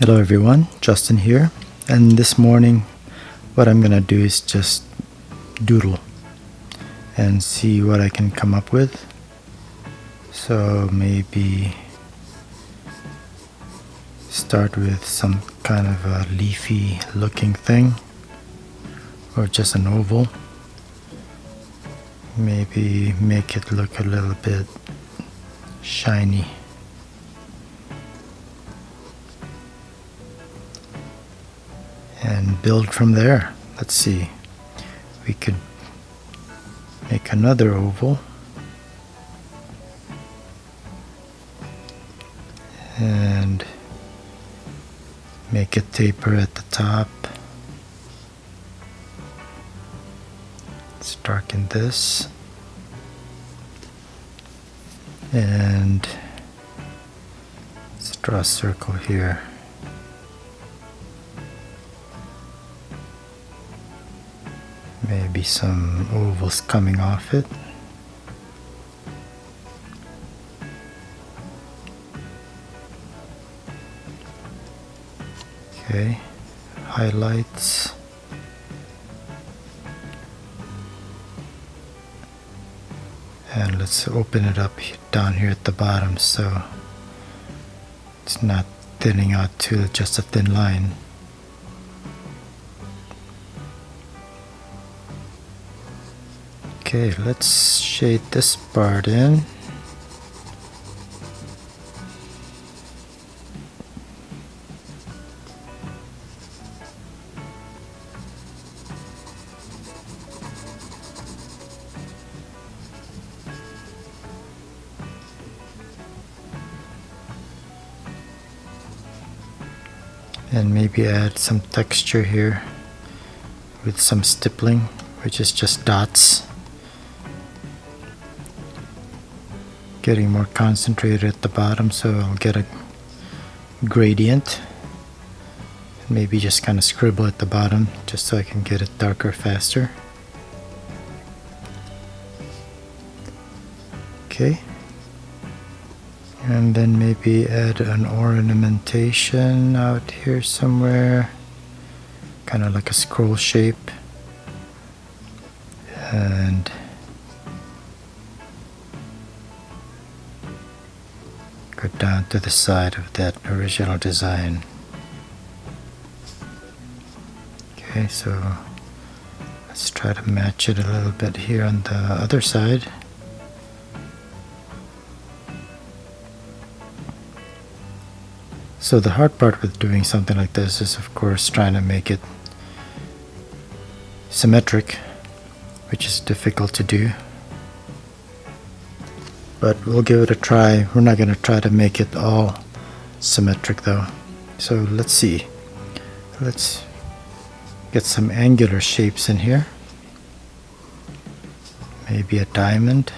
Hello everyone, Justin here, and this morning what I'm gonna do is just doodle and see what I can come up with. So maybe start with some kind of a leafy looking thing or just an oval. Maybe make it look a little bit shiny. And build from there. Let's see. We could make another oval. And make a taper at the top. Let's darken this. And let's draw a circle here. Maybe some ovals coming off it. Okay, highlights. And let's open it up down here at the bottom so it's not thinning out to just a thin line. Okay, let's shade this part in. And maybe add some texture here with some stippling, which is just dots. Getting more concentrated at the bottom, so I'll get a gradient. Maybe just kind of scribble at the bottom just so I can get it darker faster. Okay. And then maybe add an ornamentation out here somewhere, kind of like a scroll shape. And go down to the side of that original design. Okay, so let's try to match it a little bit here on the other side. So the hard part with doing something like this is, of course, trying to make it symmetric, which is difficult to do. But we'll give it a try. We're not going to try to make it all symmetric though. So let's see. Let's get some angular shapes in here. Maybe a diamond.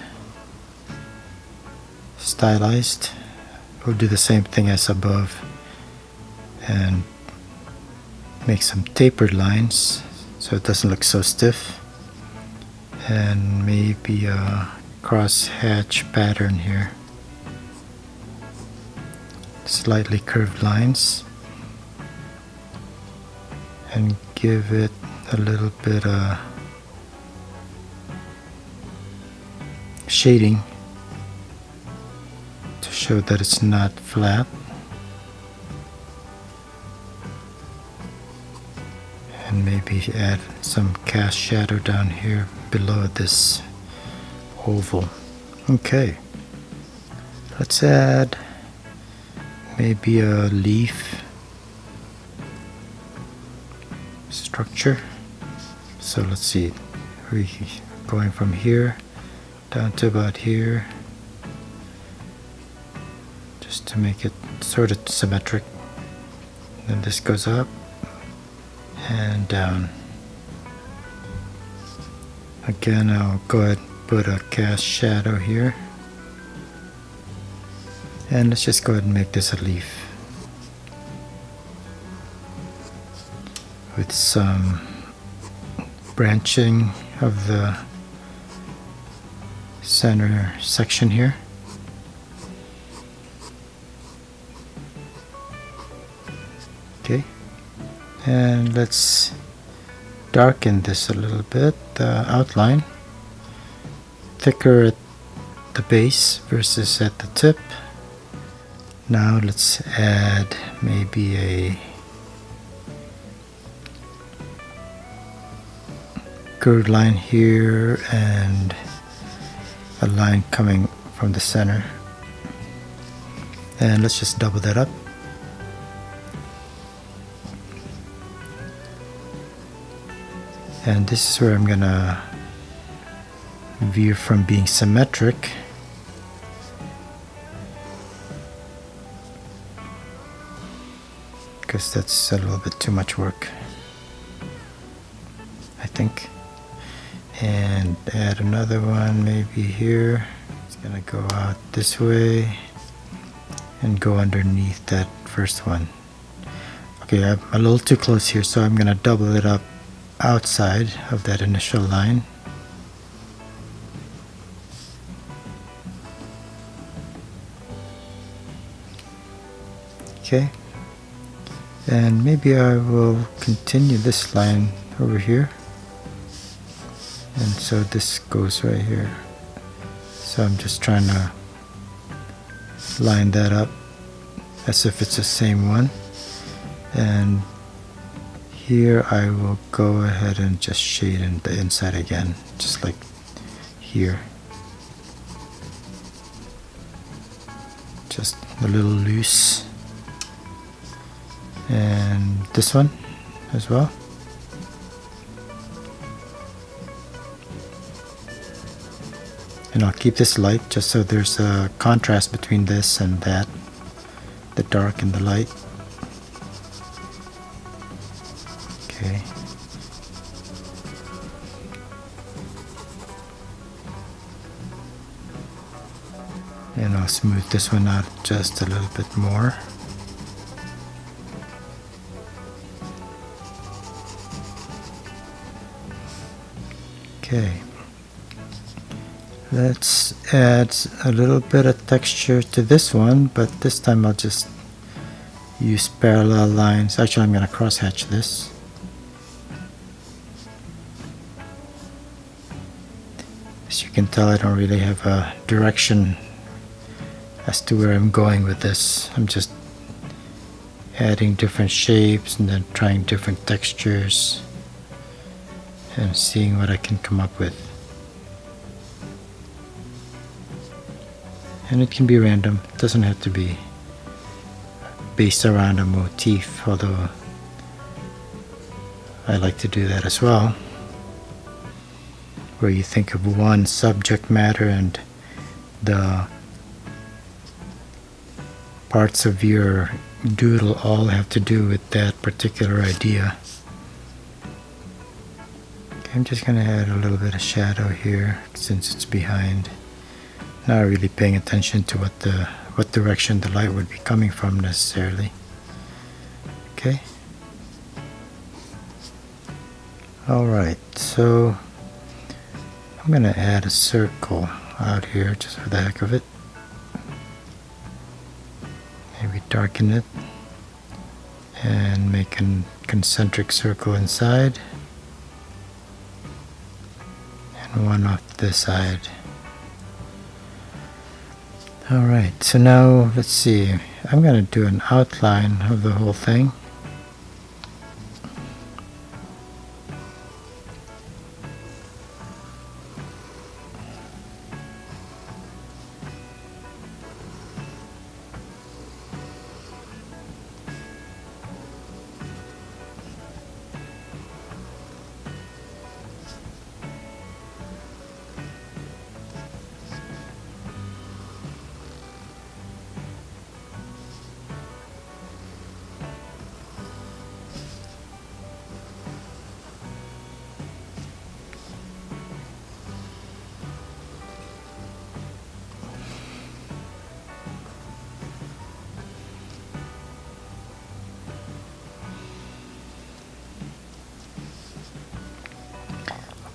Stylized. We'll do the same thing as above and make some tapered lines so it doesn't look so stiff. And maybe a cross-hatch pattern here. Slightly curved lines. And give it a little bit of shading to show that it's not flat. And maybe add some cast shadow down here below this oval. Okay, let's add maybe a leaf structure. So let's see, we're going from here down to about here just to make it sort of symmetric. Then this goes up and down. Again, I'll go ahead and put a cast shadow here. And let's just go ahead and make this a leaf with some branching of the center section here. Okay, and let's darken this a little bit, the outline, thicker at the base versus at the tip. Now let's add maybe a curved line here and a line coming from the center, and let's just double that up. And this is where I'm gonna veer from being symmetric because that's a little bit too much work, I think. And add another one maybe here. It's gonna go out this way and go underneath that first one. Okay, I'm a little too close here, so I'm gonna double it up outside of that initial line. Okay, and maybe I will continue this line over here, and so this goes right here. So I'm just trying to line that up as if it's the same one, and here I will go ahead and just shade in the inside again, just like here. Just a little loose. And this one as well. And I'll keep this light just so there's a contrast between this and that, the dark and the light. Okay. And I'll smooth this one out just a little bit more. Okay. Let's add a little bit of texture to this one, but this time I'll just use parallel lines. Actually, I'm going to crosshatch this. As you can tell, I don't really have a direction as to where I'm going with this. I'm just adding different shapes and then trying different textures and seeing what I can come up with. And it can be random, it doesn't have to be based around a motif, although I like to do that as well, where you think of one subject matter and the parts of your doodle all have to do with that particular idea. Okay, I'm just going to add a little bit of shadow here since it's behind. Not really paying attention to what direction the light would be coming from necessarily. Okay. Alright, so I'm going to add a circle out here just for the heck of it. Maybe darken it and make a concentric circle inside and one off this side. Alright, so now let's see, I'm going to do an outline of the whole thing.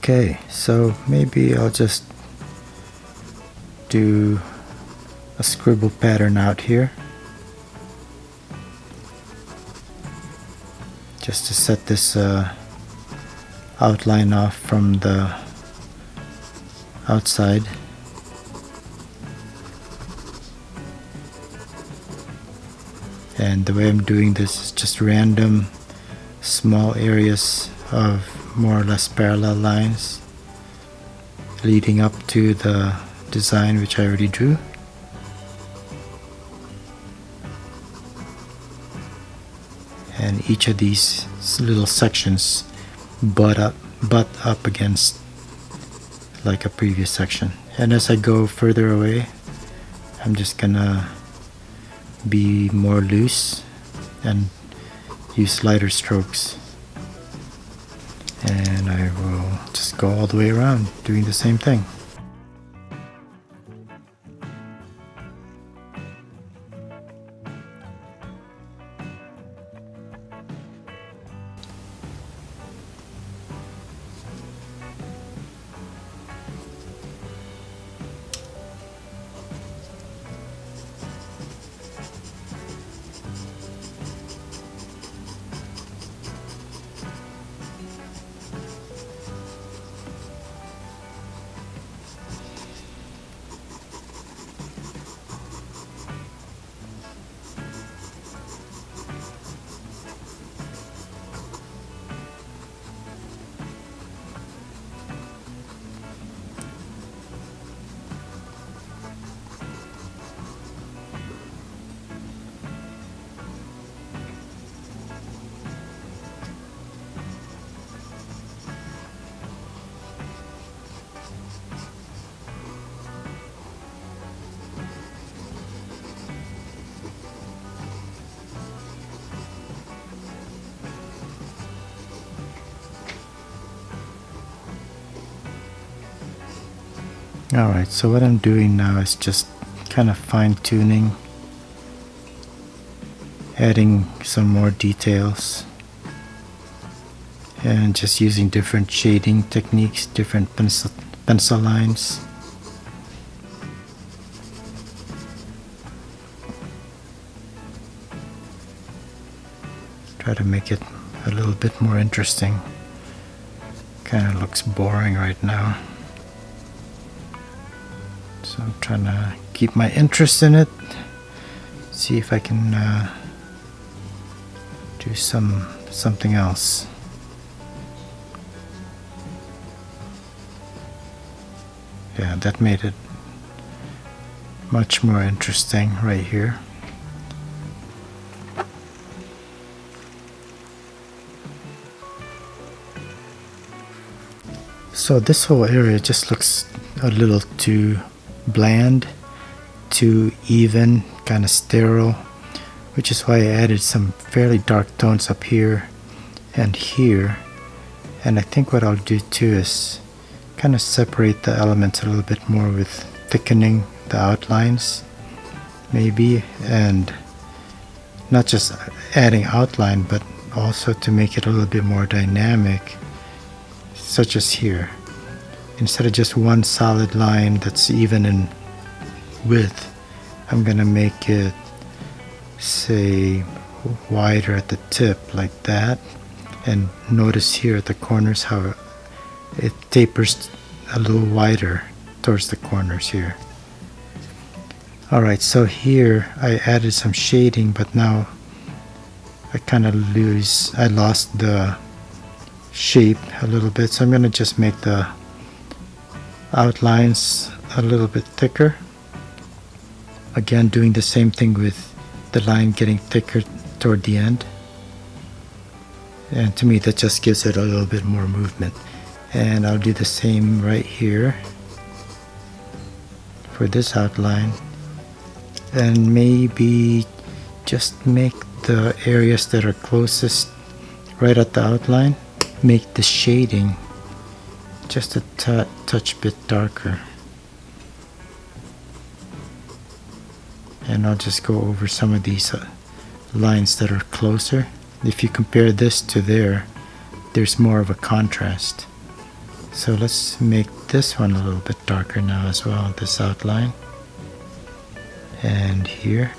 Okay, so maybe I'll just do a scribble pattern out here. just to set this outline off from the outside. And the way I'm doing this is just random small areas of more or less parallel lines leading up to the design which I already drew. And each of these little sections butt up against like a previous section. And as I go further away, I'm just gonna be more loose and use lighter strokes. And I will just go all the way around doing the same thing. Alright, so what I'm doing now is just kind of fine-tuning, adding some more details, and just using different shading techniques, different pencil lines. Try to make it a little bit more interesting. Kind of looks boring right now. So I'm trying to keep my interest in it. See if I can do something else. Yeah, that made it much more interesting right here. So this whole area just looks a little too bland, too even, kind of sterile, which is why I added some fairly dark tones up here and here. And I think what I'll do too is kind of separate the elements a little bit more with thickening the outlines maybe, and not just adding outline but also to make it a little bit more dynamic, such as here. Instead of just one solid line that's even in width, I'm gonna make it, say, wider at the tip like that. And notice here at the corners how it tapers a little wider towards the corners here. Alright, so here I added some shading, but now I kind of lost the shape a little bit, so I'm gonna just make the outlines a little bit thicker. Again, doing the same thing with the line getting thicker toward the end. And to me that just gives it a little bit more movement. And I'll do the same right here for this outline. And maybe just make the areas that are closest right at the outline, make the shading just a touch bit darker. And I'll just go over some of these lines that are closer. If you compare this to there, there's more of a contrast. So let's make this one a little bit darker now as well, this outline. And here.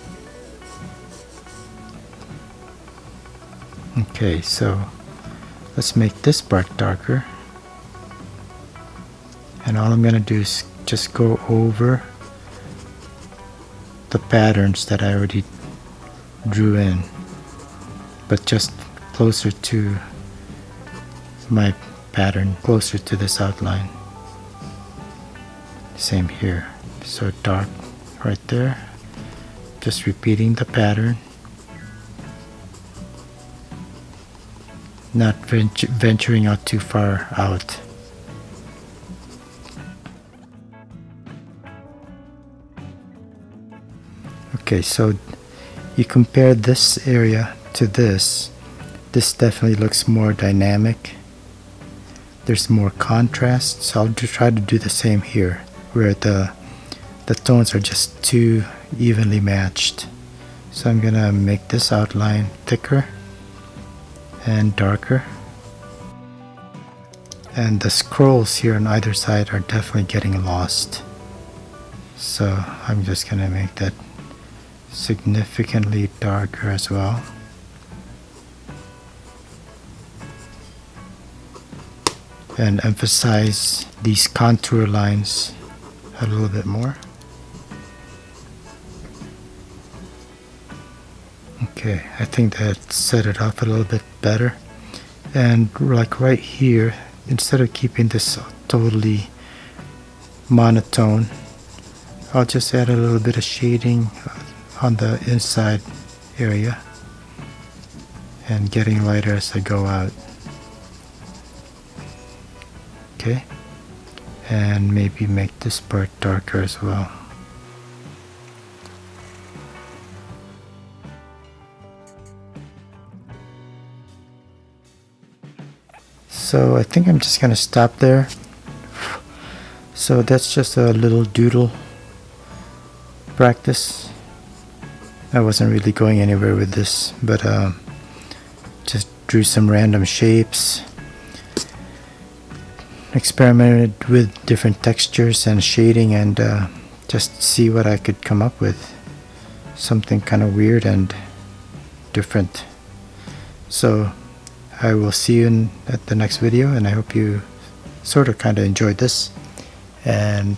Okay, so let's make this part darker. And all I'm going to do is just go over the patterns that I already drew in, but just closer to my pattern, closer to this outline. Same here. So dark right there. Just repeating the pattern. Not venturing out too far out. Okay, so you compare this area to this. This definitely looks more dynamic. There's more contrast, so I'll try to do the same here, where the tones are just too evenly matched. So I'm gonna make this outline thicker and darker. And the scrolls here on either side are definitely getting lost. So I'm just gonna make that significantly darker as well. And emphasize these contour lines a little bit more. Okay, I think that set it up a little bit better. And like right here, instead of keeping this totally monotone, I'll just add a little bit of shading on the inside area and getting lighter as I go out. Okay, and maybe make this part darker as well. So I think I'm just gonna stop there. So that's just a little doodle practice. I wasn't really going anywhere with this, but just drew some random shapes, experimented with different textures and shading, and just see what I could come up with. Something kind of weird and different. So I will see you at the next video, and I hope you sort of kind of enjoyed this, and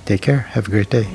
take care. Have a great day.